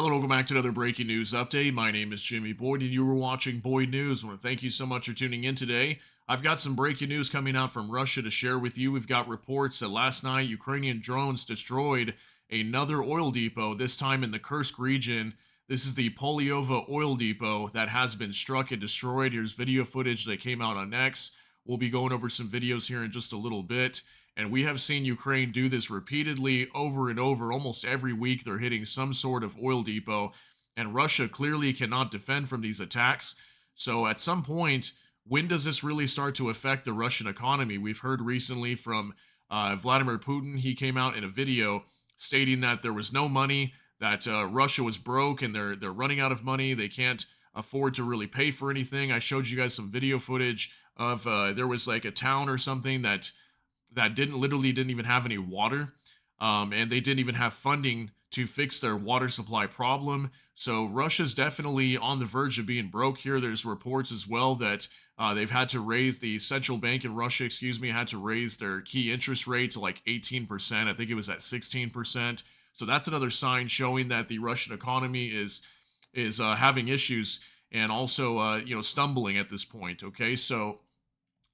Hello, welcome back to another breaking news update. My name is Jimmy Boyd, and you were watching Boyd News. I want to thank you so much for tuning in today. I've got some breaking news coming out from Russia to share with you. We've got reports that last night Ukrainian drones destroyed another oil depot, this time in the Kursk region. This is the Polyova oil depot that has been struck and destroyed. Here's video footage that came out on X. We'll be going over some videos here in just a little bit. And we have seen Ukraine do this repeatedly over and over. Almost every week, they're hitting some sort of oil depot. And Russia clearly cannot defend from these attacks. So at some point, when does this really start to affect the Russian economy? We've heard recently from Vladimir Putin. He came out in a video stating that there was no money, that Russia was broke and they're running out of money. They can't afford to really pay for anything. I showed you guys some video footage of there was like a town or something that didn't even have any water, and they didn't even have funding to fix their water supply problem. So Russia's definitely on the verge of being broke here. There's reports as well that they've had to raise the central bank in Russia, had to raise their key interest rate to like 18%. I think it was at 16%. So that's another sign showing that the Russian economy is having issues and also stumbling at this point. Okay, so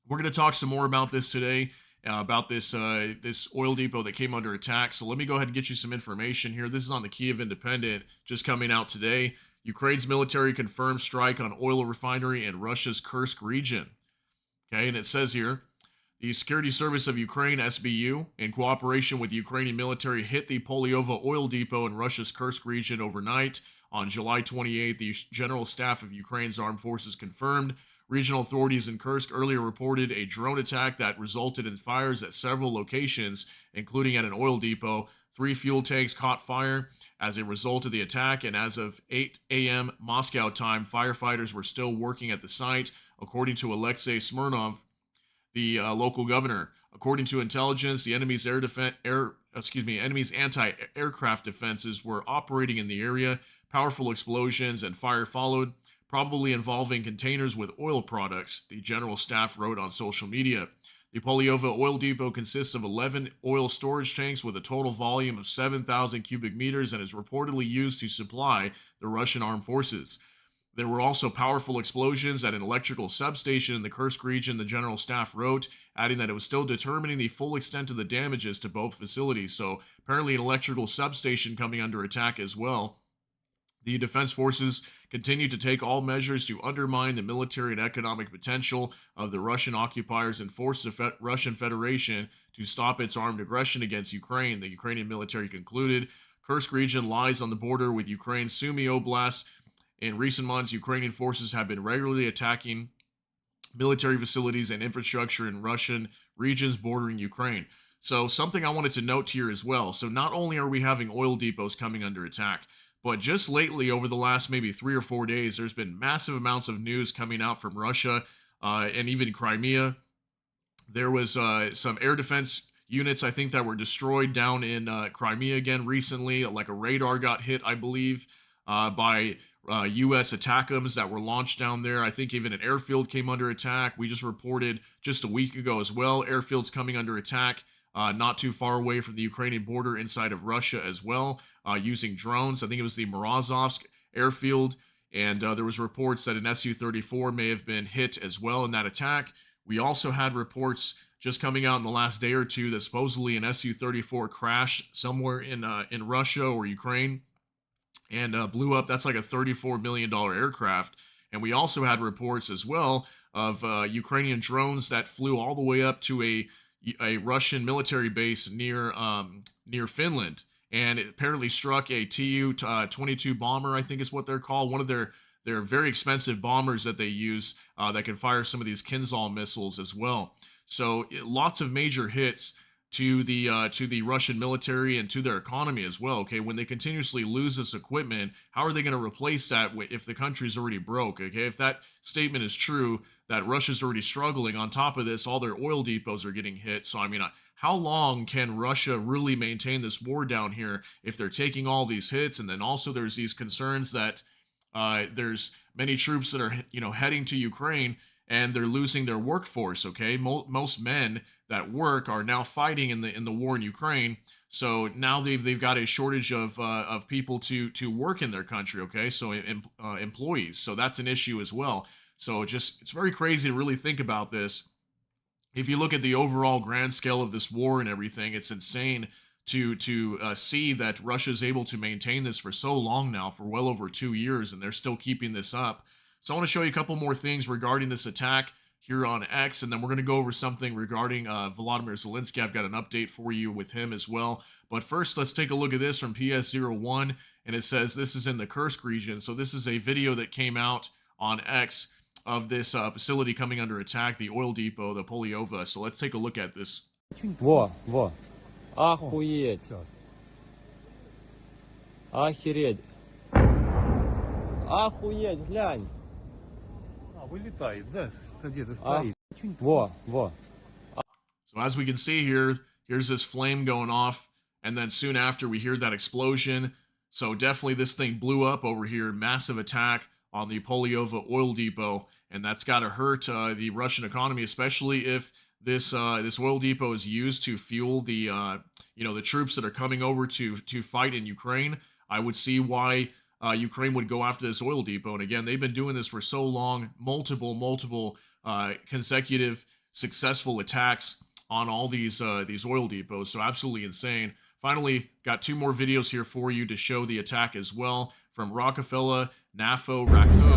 we're going to talk some more about this today. About this oil depot that came under attack. So let me go ahead and get you some information here. This is on the Kiev Independent, just coming out today. Ukraine's military confirmed strike on oil refinery in Russia's Kursk region. Okay, and it says here, the Security Service of Ukraine, SBU, in cooperation with the Ukrainian military, hit the Polyova oil depot in Russia's Kursk region overnight. On July 28th, the General Staff of Ukraine's Armed Forces confirmed. Regional authorities in Kursk earlier reported a drone attack that resulted in fires at several locations, including at an oil depot. 3 fuel tanks caught fire as a result of the attack, and as of 8 a.m. Moscow time, firefighters were still working at the site, according to Alexei Smirnov, the local governor. According to intelligence, the enemy's enemy's anti-aircraft defenses were operating in the area. Powerful explosions and fire followed, probably involving containers with oil products, the general staff wrote on social media. The Polyova oil depot consists of 11 oil storage tanks with a total volume of 7,000 cubic meters and is reportedly used to supply the Russian armed forces. There were also powerful explosions at an electrical substation in the Kursk region, the general staff wrote, adding that it was still determining the full extent of the damages to both facilities. So apparently an electrical substation coming under attack as well. The defense forces continue to take all measures to undermine the military and economic potential of the Russian occupiers and force the Russian Federation to stop its armed aggression against Ukraine, the Ukrainian military concluded. Kursk region lies on the border with Ukraine's Sumy Oblast. In recent months, Ukrainian forces have been regularly attacking military facilities and infrastructure in Russian regions bordering Ukraine. So something I wanted to note here as well. So not only are we having oil depots coming under attack, but just lately, over the last maybe 3 or 4 days, there's been massive amounts of news coming out from Russia and even Crimea. There was some air defense units, I think, that were destroyed down in Crimea again recently. Like a radar got hit, I believe, by U.S. ATACMS that were launched down there. I think even an airfield came under attack. We just reported just a week ago as well, airfields coming under attack. Not too far away from the Ukrainian border inside of Russia as well, using drones. I think it was the Morozovsk airfield, and there was reports that an Su-34 may have been hit as well in that attack. We also had reports just coming out in the last day or two that supposedly an Su-34 crashed somewhere in Russia or Ukraine and blew up. That's like a $34 million aircraft. And we also had reports as well of Ukrainian drones that flew all the way up to a Russian military base near Finland, and it apparently struck a Tu-22 bomber, I think is what they're called, one of their very expensive bombers that they use that can fire some of these Kinzhal missiles as well. So lots of major hits to the Russian military and to their economy as well. Okay, when they continuously lose this equipment, how are they going to replace that if the country's already broke? Okay, if that statement is true, that Russia's already struggling. On top of this, all their oil depots are getting hit. So, I mean, how long can Russia really maintain this war down here if they're taking all these hits? And then also there's these concerns that there's many troops that are, heading to Ukraine and they're losing their workforce, okay? Most men that work are now fighting in the war in Ukraine. So now they've got a shortage of people to work in their country. Okay, so employees. So that's an issue as well. So it's very crazy to really think about this. If you look at the overall grand scale of this war and everything, it's insane to see that Russia is able to maintain this for so long now, for well over 2 years, and they're still keeping this up. So I want to show you a couple more things regarding this attack here on X, and then we're going to go over something regarding Volodymyr Zelensky. I've got an update for you with him as well. But first, let's take a look at this from PS01, and it says this is in the Kursk region. So this is a video that came out on X of this facility coming under attack, the oil depot, the Polyova. So let's take a look at this. Во, охуеть. Охереть. Охуеть, глянь. Вылетает, да, где-то стоит. Во. So as we can see here, here's this flame going off, and then soon after we hear that explosion. So definitely this thing blew up over here, massive attack on the Polyova oil depot, and that's got to hurt the Russian economy, especially if this oil depot is used to fuel the the troops that are coming over to fight in Ukraine. I would see why Ukraine would go after this oil depot. And again, they've been doing this for so long, multiple consecutive successful attacks on all these oil depots. So absolutely insane. Finally, got two more videos here for you to show the attack as well from Rockefeller, NAFO, Raccoon.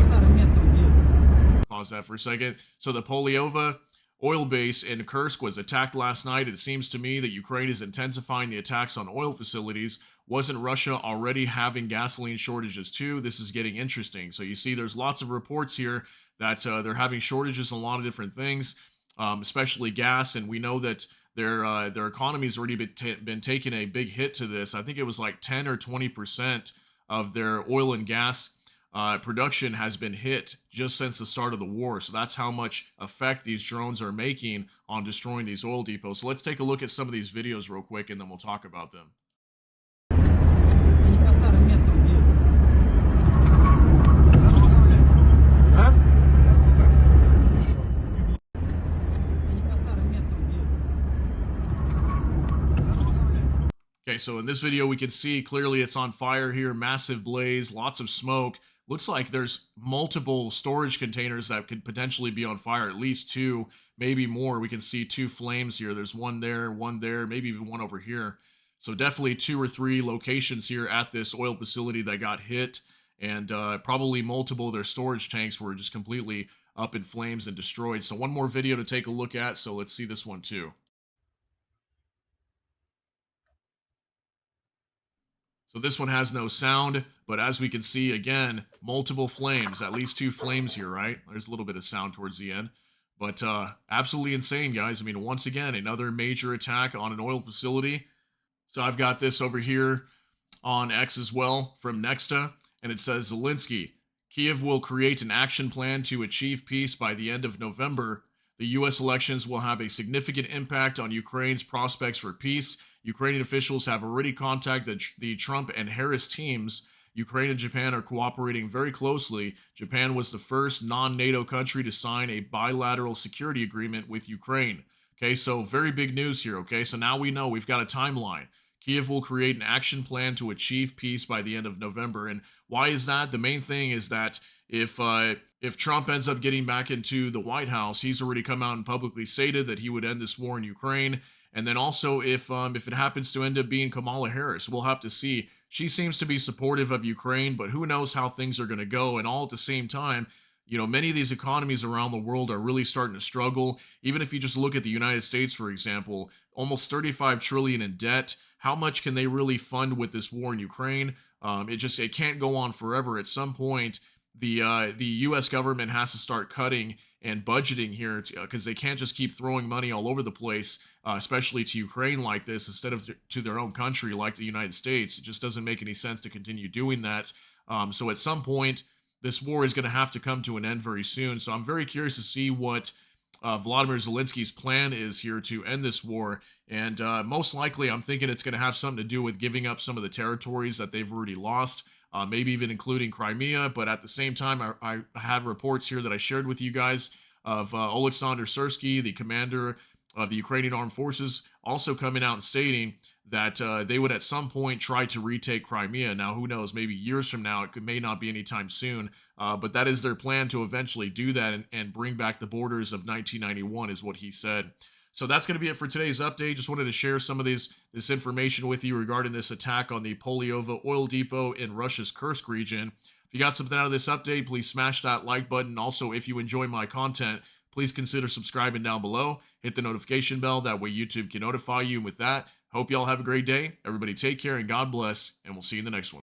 Pause that for a second. So the Polyova oil base in Kursk was attacked last night. It seems to me that Ukraine is intensifying the attacks on oil facilities. Wasn't Russia already having gasoline shortages too? This is getting interesting. So you see there's lots of reports here that they're having shortages in a lot of different things, especially gas. And we know that their economy's already been taking a big hit to this. I think it was like 10 or 20% of their oil and gas production has been hit just since the start of the war. So that's how much effect these drones are making on destroying these oil depots. So let's take a look at some of these videos real quick, and then we'll talk about them. Okay, so in this video, we can see clearly it's on fire here, massive blaze, lots of smoke. Looks like there's multiple storage containers that could potentially be on fire, at least two, maybe more. We can see two flames here. There's one there, maybe even one over here. So definitely 2 or 3 locations here at this oil facility that got hit, and probably multiple of their storage tanks were just completely up in flames and destroyed. So one more video to take a look at, so let's see this one too. So this one has no sound, but as we can see, again, multiple flames, at least 2 flames here, right? There's a little bit of sound towards the end, but absolutely insane, guys. I mean, once again, another major attack on an oil facility. So I've got this over here on X as well from Nexta, and it says, Zelensky, Kiev will create an action plan to achieve peace by the end of November. The U.S. elections will have a significant impact on Ukraine's prospects for peace. Ukrainian officials have already contacted the Trump and Harris teams. Ukraine and Japan are cooperating very closely. Japan was the first non-NATO country to sign a bilateral security agreement with Ukraine. Okay, so very big news here, okay? So now we know we've got a timeline. Kiev will create an action plan to achieve peace by the end of November. And why is that? The main thing is that if Trump ends up getting back into the White House, he's already come out and publicly stated that he would end this war in Ukraine. And then also if it happens to end up being Kamala Harris, we'll have to see. She seems to be supportive of Ukraine, but who knows how things are going to go. And all at the same time, you know, many of these economies around the world are really starting to struggle. Even if you just look at the United States, for example, almost 35 trillion in debt. How much can they really fund with this war in Ukraine? It can't go on forever. At some point, the U.S. government has to start cutting and budgeting here because they can't just keep throwing money all over the place, especially to Ukraine like this, instead of to their own country like the United States. It just doesn't make any sense to continue doing that. So at some point, this war is going to have to come to an end very soon. So I'm very curious to see what Volodymyr Zelensky's plan is here to end this war. And most likely, I'm thinking it's going to have something to do with giving up some of the territories that they've already lost. Maybe even including Crimea, but at the same time, I have reports here that I shared with you guys of Oleksandr Syrsky, the commander of the Ukrainian armed forces also coming out and stating that they would at some point try to retake Crimea. Now, who knows? Maybe years from now, may not be anytime soon. But that is their plan to eventually do that and bring back the borders of 1991, is what he said. So that's going to be it for today's update. Just wanted to share some of this information with you regarding this attack on the Polyova oil depot in Russia's Kursk region. If you got something out of this update, please smash that like button. Also, if you enjoy my content, please consider subscribing down below. Hit the notification bell. That way YouTube can notify you. And with that, hope you all have a great day. Everybody take care and God bless. And we'll see you in the next one.